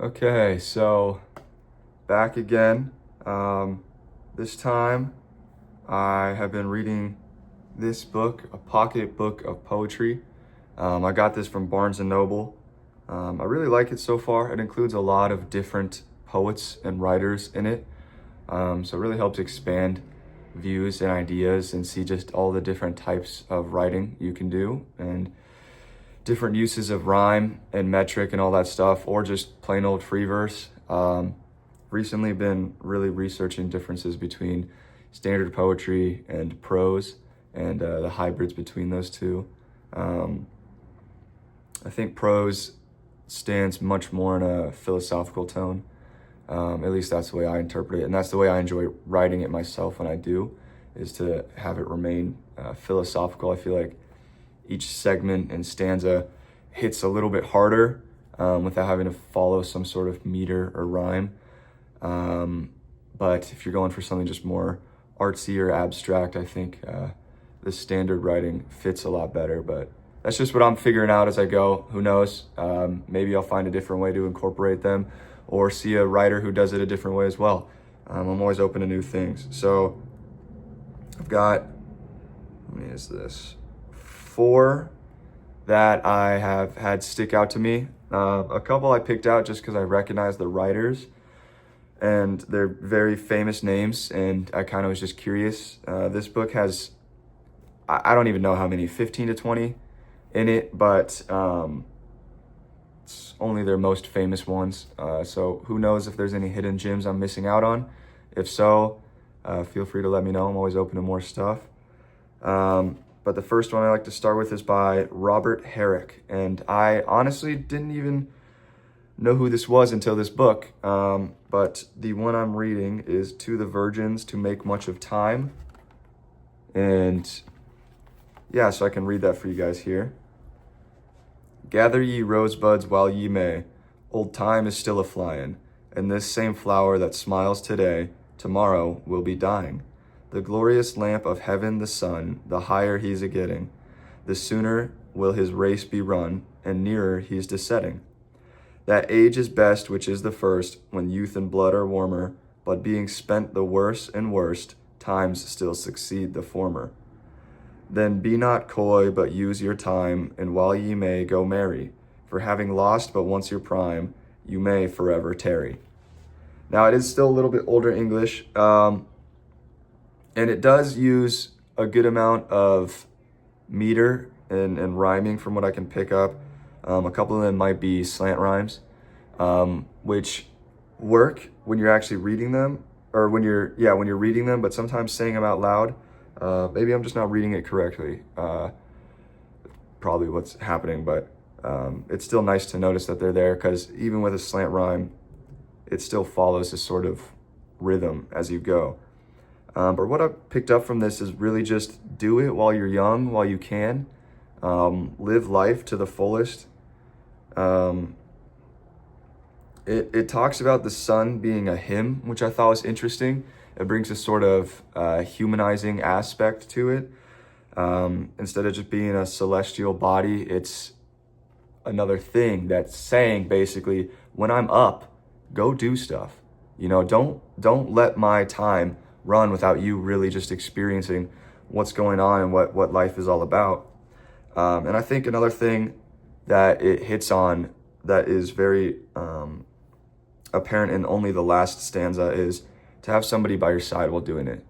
Okay, so back again. This time I have been reading this book, a pocket book of poetry. I got this from Barnes and Noble. I really like it so far. It includes a lot of different poets and writers in it. So it really helps expand views and ideas and see just all the different types of writing you can do and different uses of rhyme and metric and all that stuff, or just plain old free verse. Recently been really researching differences between standard poetry and prose and the hybrids between those two. I think prose stands much more in a philosophical tone. At least that's the way I interpret it, and that's the way I enjoy writing it myself when I do, is to have it remain philosophical. I feel like each segment and stanza hits a little bit harder without having to follow some sort of meter or rhyme. But if you're going for something just more artsy or abstract, I think the standard writing fits a lot better. But that's just what I'm figuring out as I go. Who knows? Maybe I'll find a different way to incorporate them or see a writer who does it a different way as well. I'm always open to new things. So I've got, how many is this? 4 that I have had stick out to me. A couple I picked out just because I recognize the writers and they're very famous names, and I kind of was just curious. This book has, I don't even know how many, 15 to 20 in it, but it's only their most famous ones. So who knows if there's any hidden gems I'm missing out on. If so, feel free to let me know. I'm always open to more stuff. But the first one I like to start with is by Robert Herrick. And I honestly didn't even know who this was until this book. But the one I'm reading is To the Virgins to Make Much of Time. And yeah, so I can read that for you guys here. Gather ye rosebuds while ye may. Old time is still a-flyin', and this same flower that smiles today, tomorrow will be dying. The glorious lamp of heaven, the sun, the higher he's a-getting, the sooner will his race be run, and nearer he's to setting. That age is best which is the first, when youth and blood are warmer, but being spent the worse and worst, times still succeed the former. Then be not coy, but use your time, and while ye may, go marry, for having lost but once your prime, you may forever tarry. Now, it is still a little bit older English, and it does use a good amount of meter and rhyming from what I can pick up. A couple of them might be slant rhymes, which work when you're actually reading them, or when you're reading them, but sometimes saying them out loud, maybe I'm just not reading it correctly. Probably what's happening, but it's still nice to notice that they're there, because even with a slant rhyme, it still follows a sort of rhythm as you go. But what I picked up from this is really just do it while you're young, while you can. Live life to the fullest. It talks about the sun being a hymn, which I thought was interesting. It brings a sort of humanizing aspect to it. Instead of just being a celestial body, it's another thing that's saying basically, when I'm up, go do stuff. You know, don't let my time run without you really just experiencing what's going on and what life is all about. And I think another thing that it hits on that is very apparent in only the last stanza is to have somebody by your side while doing it.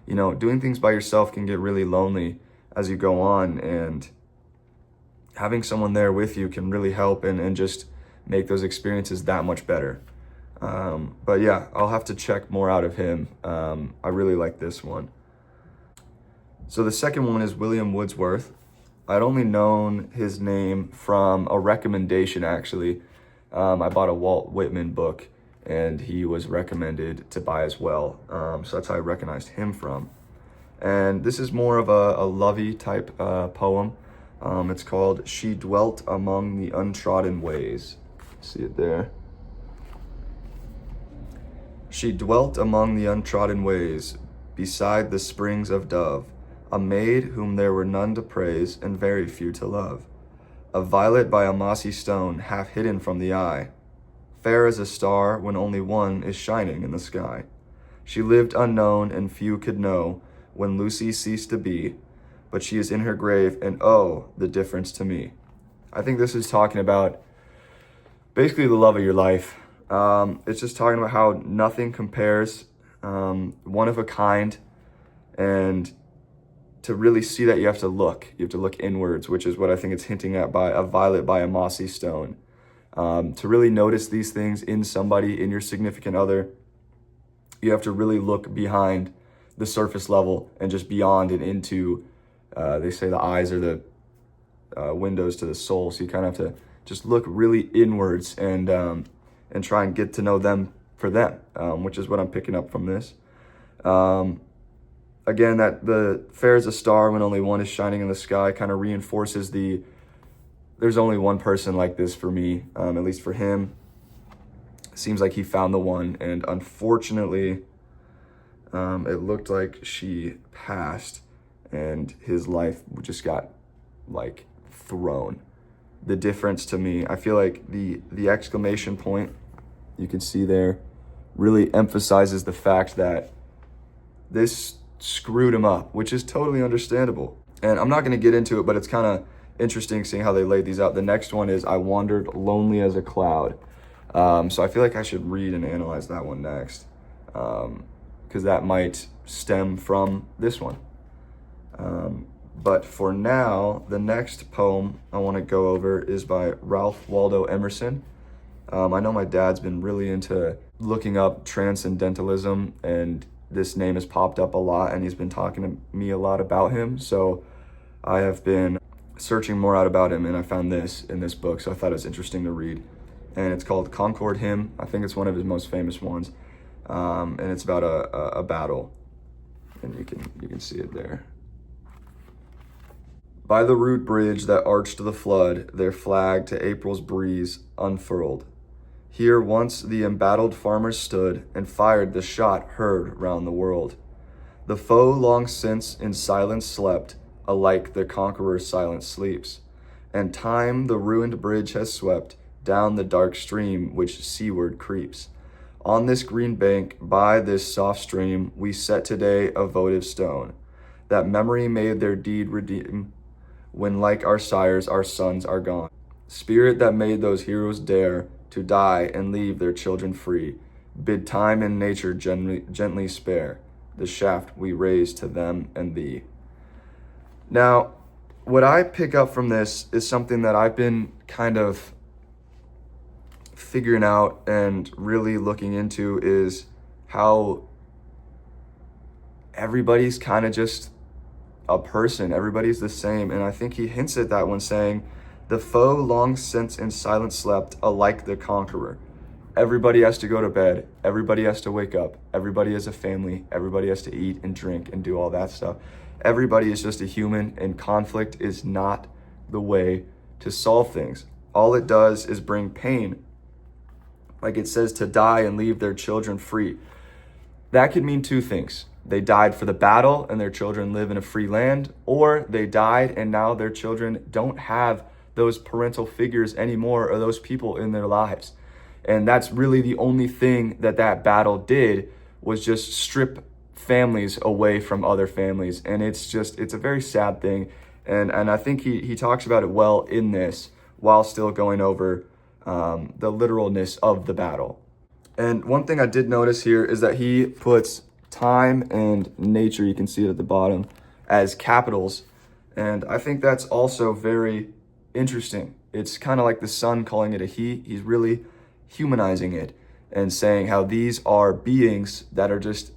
You know, doing things by yourself can get really lonely as you go on, and having someone there with you can really help and just make those experiences that much better. But yeah, I'll have to check more out of him. I really like this one. So the second one is William Wordsworth. I'd only known his name from a recommendation, actually. I bought a Walt Whitman book, and he was recommended to buy as well. So that's how I recognized him from. And this is more of a lovey type poem. It's called She Dwelt Among the Untrodden Ways. See it there? She dwelt among the untrodden ways, beside the springs of Dove, a maid whom there were none to praise, and very few to love. A violet by a mossy stone, half hidden from the eye. fair as a star when only one is shining in the sky. She lived unknown and few could know when Lucy ceased to be, but she is in her grave, and oh, the difference to me. I think this is talking about basically the love of your life. It's just talking about how nothing compares, one of a kind, and to really see that you have to look inwards, which is what I think it's hinting at by a violet by a mossy stone. To really notice these things in somebody, in your significant other, you have to really look behind the surface level and just beyond and into, they say the eyes are the windows to the soul. So you kind of have to just look really inwards and try and get to know them for them, which is what I'm picking up from this. Again, that the fair as a star when only one is shining in the sky kind of reinforces there's only one person like this for me, at least for him. Seems like he found the one, and unfortunately, it looked like she passed and his life just got like thrown. The difference to me, I feel like the exclamation point you can see there really emphasizes the fact that this screwed him up, which is totally understandable. And I'm not going to get into it, but it's kind of interesting seeing how they laid these out. The next one is I wandered lonely as a cloud. So I feel like I should read and analyze that one next, because that might stem from this one. But for now, the next poem I want to go over is by Ralph Waldo Emerson. I know my dad's been really into looking up transcendentalism, and this name has popped up a lot, and he's been talking to me a lot about him. So I have been searching more out about him, and I found this in this book, so I thought it was interesting to read. And it's called Concord Hymn. I think it's one of his most famous ones. And it's about a battle, and you can see it there. By the rude bridge that arched the flood, their flag to April's breeze unfurled. Here once the embattled farmers stood and fired the shot heard round the world. The foe long since in silence slept, alike the conqueror's silent sleeps, and time the ruined bridge has swept down the dark stream which seaward creeps. On this green bank, by this soft stream, we set today a votive stone, that memory made their deed redeem, when like our sires our sons are gone. Spirit that made those heroes dare to die and leave their children free, bid time and nature gently spare the shaft we raise to them and thee. Now, what I pick up from this is something that I've been kind of figuring out and really looking into, is how everybody's kind of just a person. Everybody's the same. And I think he hints at that when saying, the foe long since in silence slept, alike the conqueror. Everybody has to go to bed. Everybody has to wake up. Everybody has a family. Everybody has to eat and drink and do all that stuff. Everybody is just a human, and conflict is not the way to solve things. All it does is bring pain. Like it says, to die and leave their children free. That could mean two things. They died for the battle and their children live in a free land, or they died and now their children don't have those parental figures anymore, or those people in their lives. And that's really the only thing that battle did, was just strip families away from other families. And it's a very sad thing. And I think he talks about it well in this, while still going over the literalness of the battle. And one thing I did notice here is that he puts time and nature, you can see it at the bottom, as capitals. And I think that's also very interesting. It's kind of like the sun calling it a he. He's really humanizing it and saying how these are beings that are just,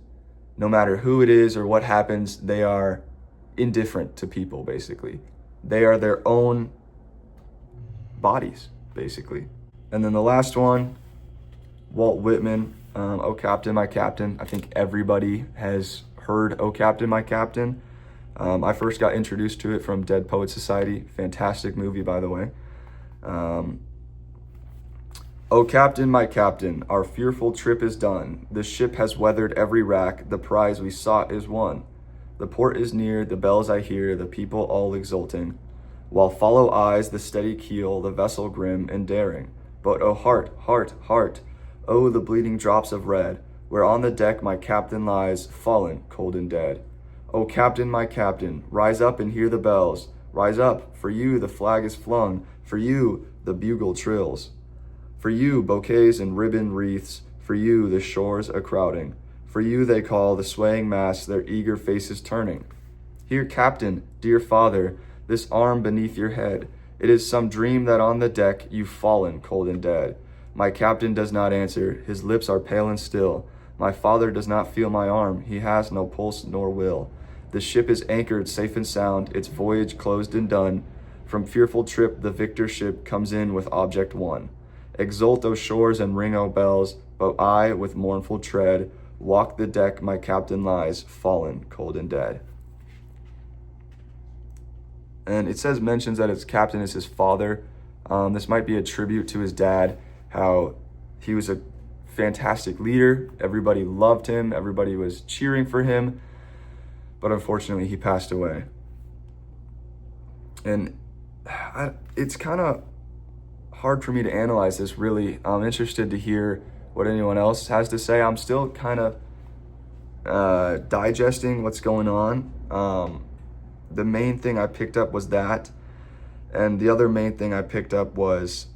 no matter who it is or what happens, they are indifferent to people, basically. They are their own bodies, basically. And then the last one, Walt Whitman, Oh Captain, My Captain. I think everybody has heard Oh Captain, My Captain. I first got introduced to it from Dead Poets Society. Fantastic movie, by the way. Oh Captain, my Captain, our fearful trip is done. The ship has weathered every rack. The prize we sought is won. The port is near, the bells I hear, the people all exulting. While follow eyes the steady keel, the vessel grim and daring, But oh heart, heart, heart, oh the bleeding drops of red, where on the deck my captain lies, fallen, cold and dead. O captain, my captain, rise up and hear the bells. Rise up, for you the flag is flung, for you the bugle trills. For you bouquets and ribbon wreaths, for you the shores a crowding. For you they call the swaying mass, their eager faces turning. Here, captain, dear father, this arm beneath your head. It is some dream that on the deck you've fallen cold and dead. My captain does not answer, his lips are pale and still. My father does not feel my arm, he has no pulse nor will. The ship is anchored safe and sound, its voyage closed and done. From fearful trip the victor ship comes in with object won. Exult, O shores, and ring, O bells, but I, with mournful tread, walk the deck my captain lies, fallen cold and dead. And it mentions that his captain is his father. This might be a tribute to his dad, how he was a fantastic leader. Everybody loved him. Everybody was cheering for him. But unfortunately, he passed away. And it's kind of hard for me to analyze this, really. I'm interested to hear what anyone else has to say. I'm still kind of digesting what's going on. The main thing I picked up was that. And the other main thing I picked up was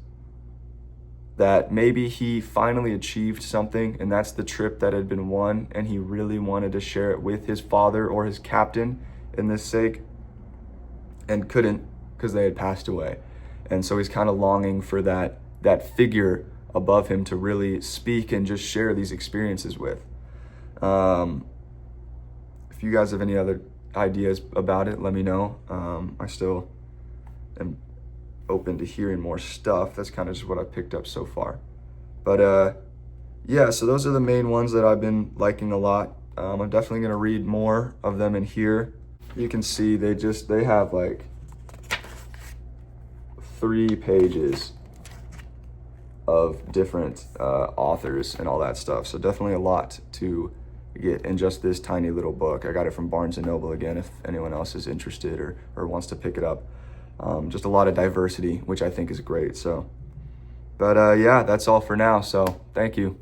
that maybe he finally achieved something, and that's the trip that had been won, and he really wanted to share it with his father or his captain in this sake, and couldn't because they had passed away. And so he's kind of longing for that figure above him to really speak and just share these experiences with. If you guys have any other ideas about it, let me know. I still am open to hearing more stuff. That's kind of just what I picked up so far. But yeah, so those are the main ones that I've been liking a lot. I'm definitely going to read more of them in here. You can see they have like 3 pages of different authors and all that stuff. So definitely a lot to get in just this tiny little book. I got it from Barnes & Noble again, if anyone else is interested or wants to pick it up. Just a lot of diversity, which I think is great. So, but yeah, that's all for now. So thank you.